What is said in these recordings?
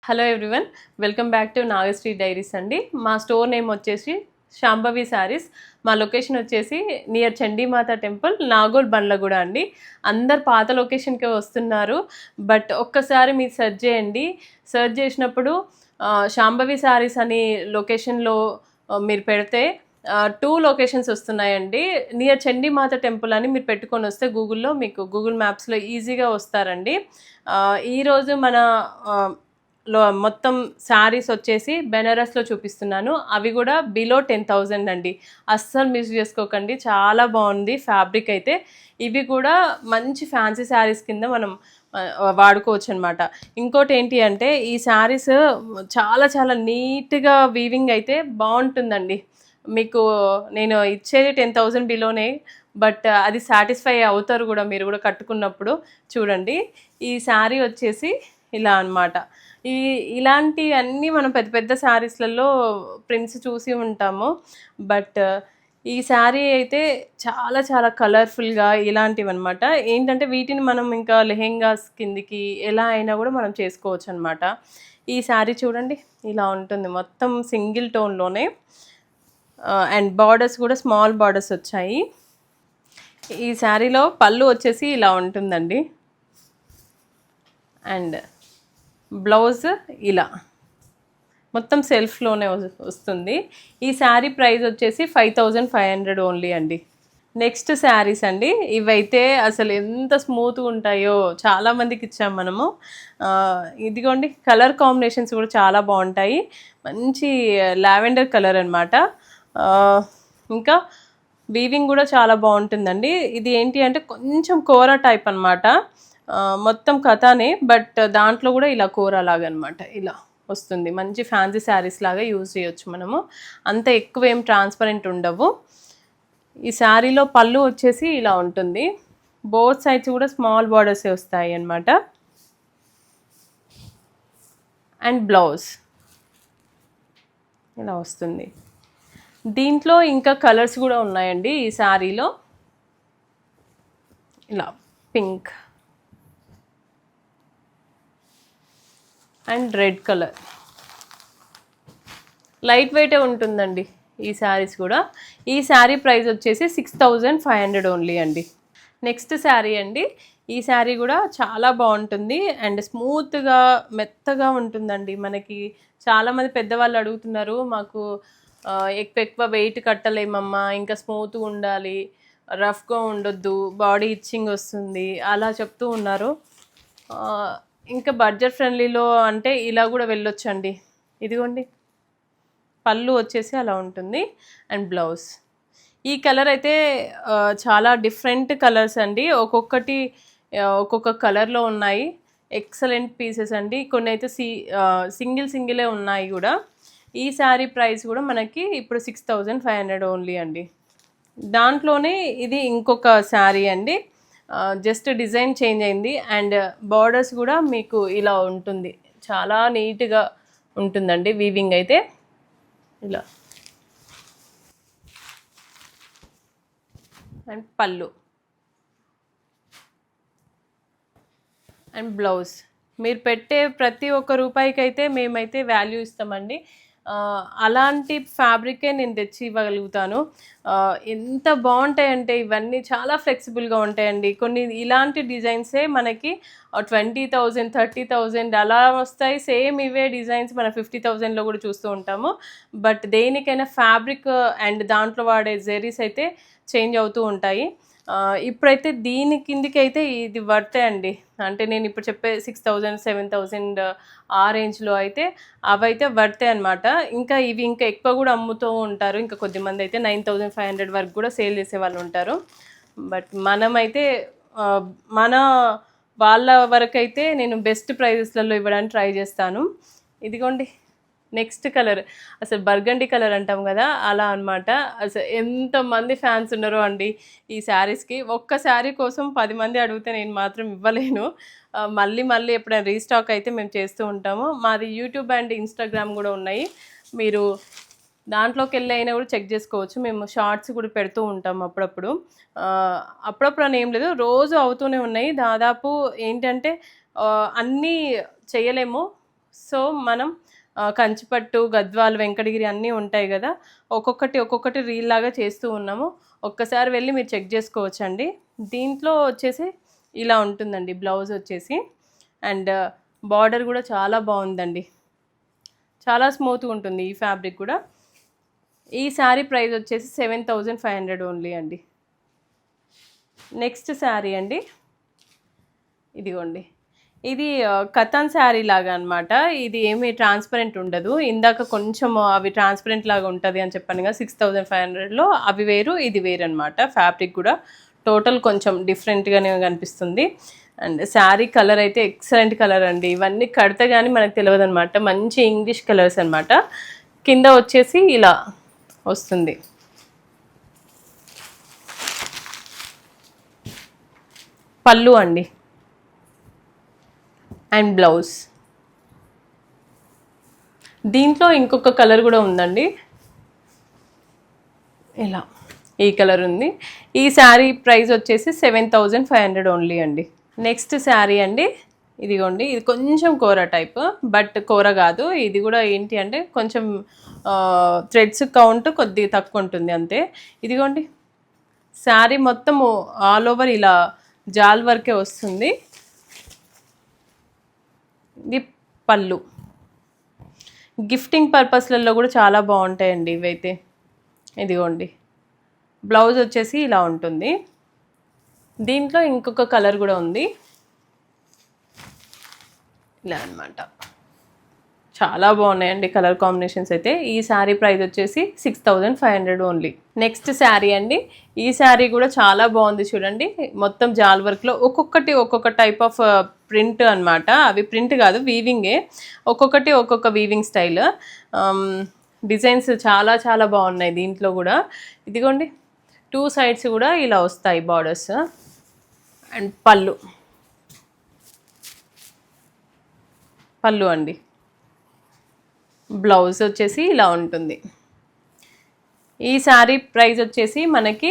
Hello everyone, welcome back to Nagasri diaries అండి. మా store name వచ్చేసి శాంభవి శారీస్. మా లొకేషన్ వచ్చేసి నియర్ చండీమాత టెంపుల్, నాగోల్ బండ్లగూడ అండి. అందరు పాత లొకేషన్కే వస్తున్నారు, బట్ ఒక్కసారి మీరు సెర్చ్ చేయండి. సెర్చ్ చేసినప్పుడు శాంభవి శారీస్ అని లొకేషన్లో మీరు పెడితే 2 లొకేషన్స్ వస్తున్నాయండి. నియర్ చండీమాత టెంపుల్ అని మీరు పెట్టుకొని వస్తే గూగుల్లో మీకు గూగుల్ మ్యాప్స్లో ఈజీగా వస్తారండి. ఈరోజు మన మొత్తం శారీస్ వచ్చేసి బెనారస్లో చూపిస్తున్నాను. అవి కూడా బిలో 10,000 అండి. అస్సలు మిస్ చేసుకోకండి, చాలా బాగుంది ఫ్యాబ్రిక్ అయితే. ఇవి కూడా మంచి ఫ్యాన్సీ శారీస్ కింద మనం వాడుకోవచ్చు అనమాట. ఇంకోటి ఏంటి అంటే ఈ శారీస్ చాలా చాలా నీట్గా వీవింగ్ అయితే బాగుంటుందండి. మీకు నేను ఇచ్చేది 10,000 బిలోనే, బట్ అది సాటిస్ఫై అవుతారు కూడా మీరు కూడా కట్టుకున్నప్పుడు. చూడండి, ఈ శారీ వచ్చేసి ఇలా అనమాట. ఇలాంటి అన్నీ మనం పెద్ద పెద్ద శారీస్లలో ప్రింట్స్ చూసి ఉంటాము, బట్ ఈ శారీ అయితే చాలా చాలా కలర్ఫుల్గా ఇలాంటివి అనమాట. ఏంటంటే వీటిని మనం ఇంకా లెహెంగాస్ కిందికి ఎలా అయినా కూడా మనం చేసుకోవచ్చు అనమాట. ఈ శారీ చూడండి, ఇలా ఉంటుంది మొత్తం సింగిల్ టోన్లోనే, అండ్ బార్డర్స్ కూడా స్మాల్ బార్డర్స్ వచ్చాయి. ఈ శారీలో పళ్ళు వచ్చేసి ఇలా ఉంటుందండి, అండ్ బ్లౌజ్ ఇలా మొత్తం సెల్ఫ్లోనే వస్తుంది. ఈ శారీ ప్రైస్ వచ్చేసి 5,500 ఓన్లీ అండి. నెక్స్ట్ శారీస్ అండి, ఇవైతే అసలు ఎంత స్మూత్గా ఉంటాయో చాలామందికి ఇచ్చాం మనము. ఇదిగోండి, కలర్ కాంబినేషన్స్ కూడా చాలా బాగుంటాయి. మంచి లావెండర్ కలర్ అనమాట. ఇంకా వీవింగ్ కూడా చాలా బాగుంటుందండి. ఇది ఏంటి అంటే కొంచెం కోరా టైప్ అనమాట. మొత్తం కథానే, బట్ దాంట్లో కూడా ఇలా కూర లాగా అనమాట ఇలా వస్తుంది. మంచి ఫ్యాన్సీ శారీస్ లాగా యూజ్ చేయొచ్చు మనము. అంత ఎక్కువ ఏం ట్రాన్స్పరెంట్ ఉండవు. ఈ శారీలో పళ్ళు వచ్చేసి ఇలా ఉంటుంది. బోత్ సైడ్స్ కూడా స్మాల్ బార్డర్స్ వస్తాయి అన్నమాట. అండ్ బ్లౌజ్ ఇలా వస్తుంది. దీంట్లో ఇంకా కలర్స్ కూడా ఉన్నాయండి ఈ శారీలో. ఇలా pink and red colour, light వెయిటే ఉంటుందండి ఈ శారీస్ కూడా. ఈ శారీ ప్రైస్ వచ్చేసి 6,500 ఓన్లీ అండి. నెక్స్ట్ శారీ అండి, ఈ శారీ కూడా చాలా బాగుంటుంది అండ్ స్మూత్గా మెత్తగా ఉంటుందండి. మనకి చాలామంది పెద్దవాళ్ళు అడుగుతున్నారు, మాకు ఎక్కువ వెయిట్ కట్టలేమమ్మా, ఇంకా స్మూత్గా ఉండాలి, రఫ్గా ఉండొద్దు, బాడీ ఇచ్చింగ్ వస్తుంది అలా చెప్తూ ఉన్నారు. ఇంకా బడ్జెట్ ఫ్రెండ్లీలో అంటే ఇలా కూడా వెళ్ళొచ్చండి. ఇదిగోండి, పళ్ళు వచ్చేసి అలా ఉంటుంది అండ్ బ్లౌజ్. ఈ కలర్ అయితే చాలా డిఫరెంట్ కలర్స్ అండి. ఒక్కొక్క కలర్లో ఉన్నాయి. ఎక్సలెంట్ పీసెస్ అండి. కొన్ని అయితే సింగిలే ఉన్నాయి కూడా. ఈ శారీ ప్రైస్ కూడా మనకి ఇప్పుడు 6,500 ఓన్లీ అండి. దాంట్లోనే ఇది ఇంకొక శారీ అండి, జస్ట్ డిజైన్ చేంజ్ అయింది అండ్ బార్డర్స్ కూడా మీకు ఇలా ఉంటుంది. చాలా నీట్గా ఉంటుందండి వీవింగ్ అయితే. ఇలా అండ్ పళ్ళు అండ్ బ్లౌజ్. మీరు పెట్టే ప్రతి ఒక్క రూపాయికి అయితే మేమైతే వాల్యూ ఇస్తామండి. అలాంటి ఫ్యాబ్రికే నేను తెచ్చి ఇవ్వగలుగుతాను. ఎంత బాగుంటాయంటే ఇవన్నీ చాలా ఫ్లెక్సిబుల్గా ఉంటాయండి. కొన్ని ఇలాంటి డిజైన్సే మనకి 20,000 30,000 అలా వస్తాయి. సేమ్ ఇవే డిజైన్స్ మన 50,000లో కూడా చూస్తూ ఉంటాము. బట్ దేనికైనా ఫ్యాబ్రిక్ అండ్ దాంట్లో వాడే జెరీస్ అయితే చేంజ్ అవుతూ ఉంటాయి. ఇప్పుడైతే దీని కిందికి అయితే ఇది వర్తే అండి. అంటే నేను ఇప్పుడు చెప్పే 6,000 7,000 ఆ రేంజ్లో అయితే అవైతే వర్తే అనమాట. ఇంకా ఇవి ఇంకా ఎక్కువ కూడా అమ్ముతూ ఉంటారు. ఇంకా కొద్దిమంది అయితే 9,500 వరకు కూడా సేల్ చేసే వాళ్ళు ఉంటారు. బట్ మనమైతే మన వాళ్ళ వరకైతే నేను బెస్ట్ ప్రైజెస్లలో ఇవ్వడానికి ట్రై చేస్తాను. ఇదిగోండి, నెక్స్ట్ కలర్ అసలు బర్గండి కలర్ అంటాం కదా, అలా అనమాట. అసలు ఎంతమంది ఫ్యాన్స్ ఉన్నారో అండి ఈ శారీస్కి. ఒక్క శారీ కోసం 10 మంది అడిగితే నేను మాత్రం ఇవ్వలేను. మళ్ళీ ఎప్పుడైనా రీస్టాక్ అయితే మేము చేస్తూ ఉంటాము. మాది యూట్యూబ్ అండ్ ఇన్స్టాగ్రామ్ కూడా ఉన్నాయి. మీరు దాంట్లోకి వెళ్ళి అయినా కూడా చెక్ చేసుకోవచ్చు. మేము షార్ట్స్ కూడా పెడుతూ ఉంటాము అప్పుడప్పుడు అని ఏం లేదు, రోజు అవుతూనే ఉన్నాయి. దాదాపు ఏంటంటే అన్నీ చేయలేము, సో మనం కంచిపట్టు, గద్వాల్, వెంకటగిరి అన్నీ ఉంటాయి కదా, ఒక్కొక్కటి రీల్ లాగా చేస్తూ ఉన్నాము. ఒక్కసారి వెళ్ళి మీరు చెక్ చేసుకోవచ్చండి. దీంట్లో వచ్చేసి ఇలా ఉంటుందండి బ్లౌజ్ వచ్చేసి. అండ్ బార్డర్ కూడా చాలా బాగుందండి, చాలా స్మూత్గా ఉంటుంది ఈ ఫ్యాబ్రిక్ కూడా. ఈ శారీ ప్రైస్ వచ్చేసి 7500 ఓన్లీ అండి. నెక్స్ట్ శారీ అండి, ఇదిగోండి. ఇది కథన్ శారీ లాగా అనమాట. ఇది ఏమీ ట్రాన్స్పరెంట్ ఉండదు. ఇందాక కొంచెం అవి ట్రాన్స్పరెంట్ లాగా ఉంటుంది అని చెప్పాను కదా 6500లో, అవి వేరు ఇది వేరు అనమాట. ఫ్యాబ్రిక్ కూడా టోటల్ కొంచెం డిఫరెంట్గానే కనిపిస్తుంది. అండ్ శారీ కలర్ అయితే ఎక్సలెంట్ కలర్ అండి. ఇవన్నీ కడితే కానీ మనకు తెలియదు అనమాట. మంచి ఇంగ్లీష్ కలర్స్ అనమాట. కింద వచ్చేసి ఇలా వస్తుంది. పళ్ళు అండి అండ్ బ్లౌజ్. దీంట్లో ఇంకొక కలర్ కూడా ఉందండి, ఇలా ఈ కలర్ ఉంది. ఈ శారీ ప్రైస్ వచ్చేసి 7500 ఓన్లీ అండి. నెక్స్ట్ శారీ అండి, ఇదిగోండి. ఇది కొంచెం కూర టైప్, బట్ కూర కాదు. ఇది కూడా ఏంటి అంటే కొంచెం థ్రెడ్స్ కౌంట్ కొద్దిగా తక్కువ ఉంటుంది అంతే. ఇదిగోండి, శారీ మొత్తం ఆల్ ఓవర్ ఇలా జాల్ వర్కే వస్తుంది. ఇది పళ్ళు. గిఫ్టింగ్ పర్పస్లలో కూడా చాలా బాగుంటాయండి ఇవైతే. ఇదిగోండి, బ్లౌజ్ వచ్చేసి ఇలా ఉంటుంది. దీంట్లో ఇంకొక కలర్ కూడా ఉంది, ఇలా అనమాట. చాలా బాగున్నాయండి కలర్ కాంబినేషన్స్ అయితే. ఈ శారీ ప్రైస్ వచ్చేసి 6500 ఓన్లీ. నెక్స్ట్ శారీ అండి, ఈ శారీ కూడా చాలా బాగుంది చూడండి. మొత్తం జాల్ వర్క్లో ఒక్కొక్క టైప్ ఆఫ్ ప్రింట్ అనమాట. అవి ప్రింట్ కాదు, వీవింగే. ఒక్కొక్క వీవింగ్ స్టైల్. డిజైన్స్ చాలా చాలా బాగున్నాయి దీంట్లో కూడా. ఇదిగోండి, 2 సైడ్స్ కూడా ఇలా వస్తాయి బార్డర్స్. అండ్ పళ్ళు అండి. బ్లౌజ్ వచ్చేసి ఇలా ఉంటుంది. ఈ శారీ ప్రైస్ వచ్చేసి మనకి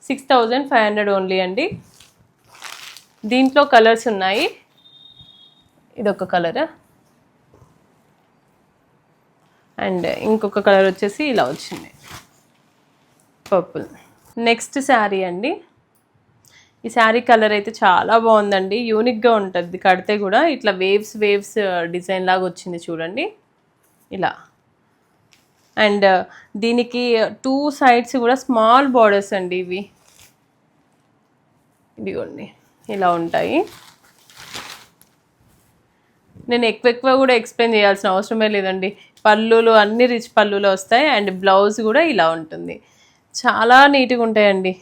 6500 ఓన్లీ అండి. దీంట్లో కలర్స్ ఉన్నాయి. ఇదొక కలర్ అండ్ ఇంకొక కలర్ వచ్చేసి ఇలా వచ్చింది, పర్పుల్. నెక్స్ట్ శారీ అండి, ఈ శారీ కలర్ అయితే చాలా బాగుందండి. యూనిక్గా ఉంటుంది కడితే కూడా. ఇట్లా వేవ్స్ డిజైన్ లాగా వచ్చింది చూడండి, ఇలా. అండ్ దీనికి 2 సైడ్స్ కూడా స్మాల్ బార్డర్స్ అండి ఇవి. ఇదిగోండి, ఇలా ఉంటాయి. నేను ఎక్కువ కూడా ఎక్స్ప్లెయిన్ చేయాల్సిన అవసరమే లేదండి. పళ్ళులు అన్ని రిచ్ పళ్ళులో వస్తాయి. అండ్ బ్లౌజ్ కూడా ఇలా ఉంటుంది. చాలా నీట్గా ఉంటాయండి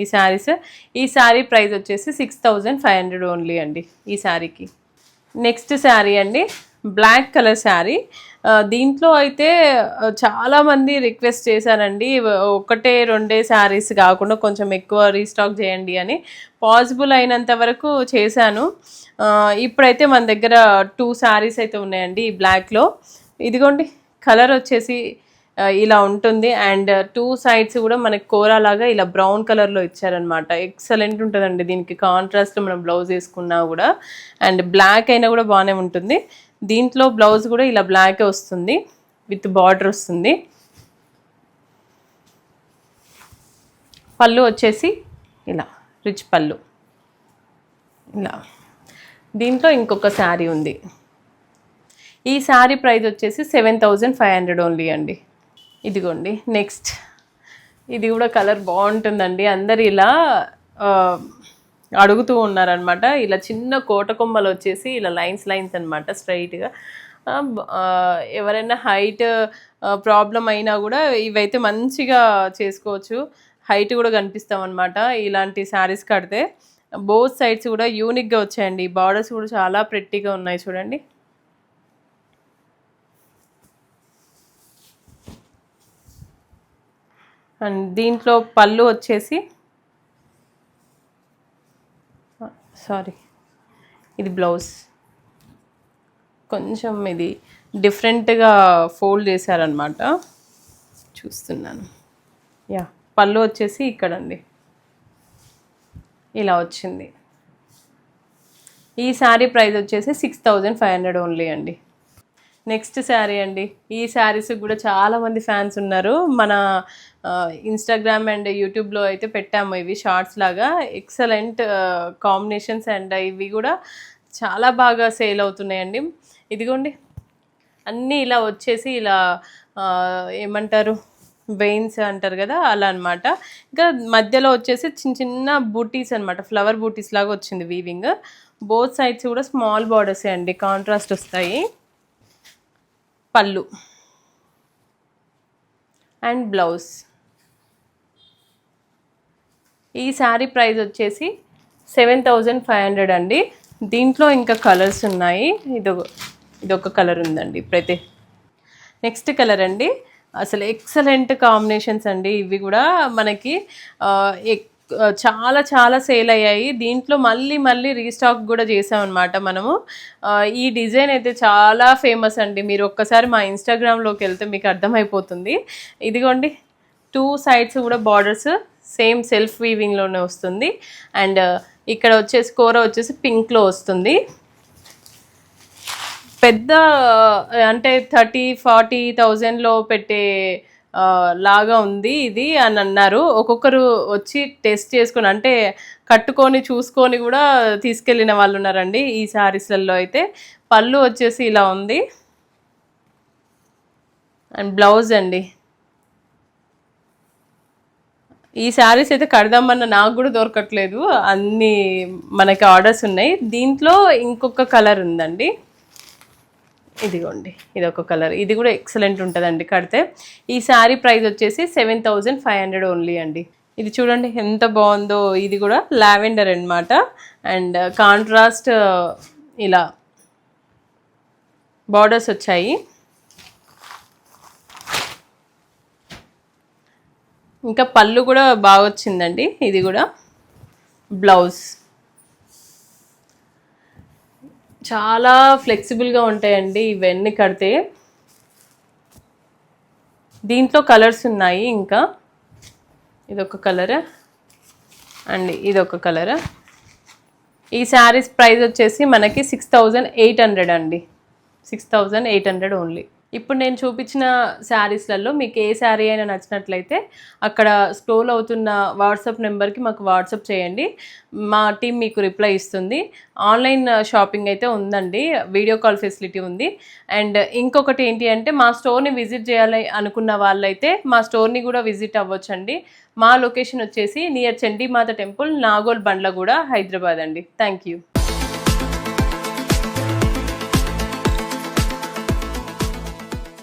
ఈ శారీస్. ఈ శారీ ప్రైస్ వచ్చేసి 6500 ఓన్లీ అండి ఈ శారీకి. నెక్స్ట్ శారీ అండి, బ్లాక్ కలర్ శారీ. దీంట్లో అయితే చాలామంది రిక్వెస్ట్ చేశారండి, 1-2 శారీస్ కాకుండా కొంచెం ఎక్కువ రీస్టాక్ చేయండి అని. పాసిబుల్ అయినంత వరకు చేశాను. ఇప్పుడైతే మన దగ్గర 2 శారీస్ అయితే ఉన్నాయండి ఈ బ్లాక్లో. ఇదిగోండి, కలర్ వచ్చేసి ఇలా ఉంటుంది. అండ్ 2 సైడ్స్ కూడా మనకి కూరలాగా ఇలా బ్రౌన్ కలర్లో ఇచ్చారనమాట. ఎక్సలెంట్ ఉంటుందండి దీనికి కాంట్రాస్ట్ మనం బ్లౌజ్ వేసుకున్నా కూడా. అండ్ బ్లాక్ అయినా కూడా బాగానే ఉంటుంది. దీంట్లో బ్లౌజ్ కూడా ఇలా బ్లాకే వస్తుంది, విత్ బార్డర్ వస్తుంది. పళ్ళు వచ్చేసి ఇలా రిచ్ పళ్ళు, ఇలా. దీంట్లో ఇంకొక శారీ ఉంది. ఈ శారీ ప్రైస్ వచ్చేసి 7500 ఓన్లీ అండి. ఇదిగోండి, నెక్స్ట్. ఇది కూడా కలర్ బాగుంటుందండి. అందరు ఇలా అడుగుతూ ఉన్నారనమాట. ఇలా చిన్న కోట కొమ్మలు వచ్చేసి ఇలా లైన్స్ అనమాట స్ట్రైట్గా. ఎవరైనా హైట్ ప్రాబ్లం అయినా కూడా ఇవైతే మంచిగా చేసుకోవచ్చు. హైట్ కూడా కనిపిస్తాం అనమాట ఇలాంటి శారీస్ కడితే. బోత్ సైడ్స్ కూడా యూనిక్గా వచ్చాయండి. బార్డర్స్ కూడా చాలా ప్రెట్టీగా ఉన్నాయి చూడండి. అండ్ దీంట్లో పళ్ళు వచ్చేసి ఇది బ్లౌజ్. కొంచెం ఇది డిఫరెంట్గా ఫోల్డ్ చేశారనమాట, చూస్తున్నాను. యా, పళ్ళు వచ్చేసి ఇక్కడండి ఇలా వచ్చింది. ఈ శారీ ప్రైస్ వచ్చేసి 6500 ఓన్లీ అండి. నెక్స్ట్ శారీ అండి. ఈ శారీస్ కూడా చాలా మంది ఫ్యాన్స్ ఉన్నారు. మన ఇన్స్టాగ్రామ్ అండ్ యూట్యూబ్లో అయితే పెట్టాము ఇవి షార్ట్స్ లాగా. ఎక్సలెంట్ కాంబినేషన్స్ అండ్ ఇవి కూడా చాలా బాగా సేల్ అవుతున్నాయండి. ఇదిగోండి అన్నీ ఇలా వచ్చేసి ఇలా ఏమంటారు వెయిన్స్ అంటారు కదా అలా అనమాట. ఇంకా మధ్యలో వచ్చేసి చిన్న చిన్న బూటీస్ అనమాట, ఫ్లవర్ బూటీస్ లాగా వచ్చింది వీవింగ్. బోత్ సైడ్స్ కూడా స్మాల్ బార్డర్సే అండి, కాంట్రాస్ట్ వస్తాయి. పళ్ళు అండ్ బ్లౌజ్. ఈ శారీ ప్రైస్ వచ్చేసి 7500 అండి. దీంట్లో ఇంకా కలర్స్ ఉన్నాయి. ఇదొక కలర్ ఉందండి ఇప్పుడైతే. నెక్స్ట్ కలర్ అండి, అసలు ఎక్సలెంట్ కాంబినేషన్స్ అండి. ఇవి కూడా మనకి చాలా చాలా సేల్ అయ్యాయి. దీంట్లో మళ్ళీ రీస్టాక్ కూడా చేసామన్నమాట మనము. ఈ డిజైన్ అయితే చాలా ఫేమస్ అండి. మీరు ఒక్కసారి మా ఇన్స్టాగ్రామ్లోకి వెళ్తే మీకు అర్థమైపోతుంది. ఇదిగోండి 2 సైడ్స్ కూడా బార్డర్స్ సేమ్ సెల్ఫ్ వీవింగ్లోనే వస్తుంది. అండ్ ఇక్కడ వచ్చేసి కూర వచ్చేసి పింక్లో వస్తుంది. పెద్ద అంటే 30,000-40,000లో పెట్టే లాగా ఉంది ఇది అని అన్నారు. ఒక్కొక్కరు వచ్చి టెస్ట్ చేసుకొని అంటే కట్టుకొని చూసుకొని కూడా తీసుకెళ్ళిన వాళ్ళు ఉన్నారండి ఈ శారీస్లలో అయితే. పళ్ళు వచ్చేసి ఇలా ఉంది అండ్ బ్లౌజ్ అండి. ఈ శారీస్ అయితే కడదామన్న నాకు కూడా దొరకట్లేదు, అన్ని మనకి ఆర్డర్స్ ఉన్నాయి. దీంట్లో ఇంకొక కలర్ ఉందండి, ఇదిగోండి ఇదొక కలర్. ఇది కూడా ఎక్సలెంట్ ఉంటుందండి కడితే. ఈ శారీ ప్రైస్ వచ్చేసి 7500 ఓన్లీ అండి. ఇది చూడండి ఎంత బాగుందో. ఇది కూడా లావెండర్ అన్నమాట అండ్ కాంట్రాస్ట్ ఇలా బార్డర్స్ వచ్చాయి. ఇంకా పళ్ళు కూడా బాగా వచ్చిందండి. ఇది కూడా బ్లౌజ్. చాలా ఫ్లెక్సిబుల్గా ఉంటాయండి ఇవన్నీ కడితే. దీంట్లో కలర్స్ ఉన్నాయి. ఇంకా ఇదొక కలర్ అండ్ ఇదొక కలర్. ఈ శారీస్ ప్రైస్ వచ్చేసి మనకి 6800 అండి. 6800 ఓన్లీ. ఇప్పుడు నేను చూపించిన శారీస్లలో మీకు ఏ శారీ అయినా నచ్చినట్లయితే అక్కడ స్క్రోల్ అవుతున్న వాట్సాప్ నెంబర్కి మాకు వాట్సాప్ చేయండి. మా టీం మీకు రిప్లై ఇస్తుంది. ఆన్లైన్ షాపింగ్ అయితే ఉందండి, వీడియో కాల్ ఫెసిలిటీ ఉంది. అండ్ ఇంకొకటి ఏంటి అంటే మా స్టోర్ని విజిట్ చేయాలి అనుకున్న వాళ్ళైతే మా స్టోర్ని కూడా విజిట్ అవ్వచ్చండి. మా లొకేషన్ వచ్చేసి నియర్ చండీమాత టెంపుల్, నాగోల్ బండ్లగూడ, హైదరాబాద్ అండి. Thank you.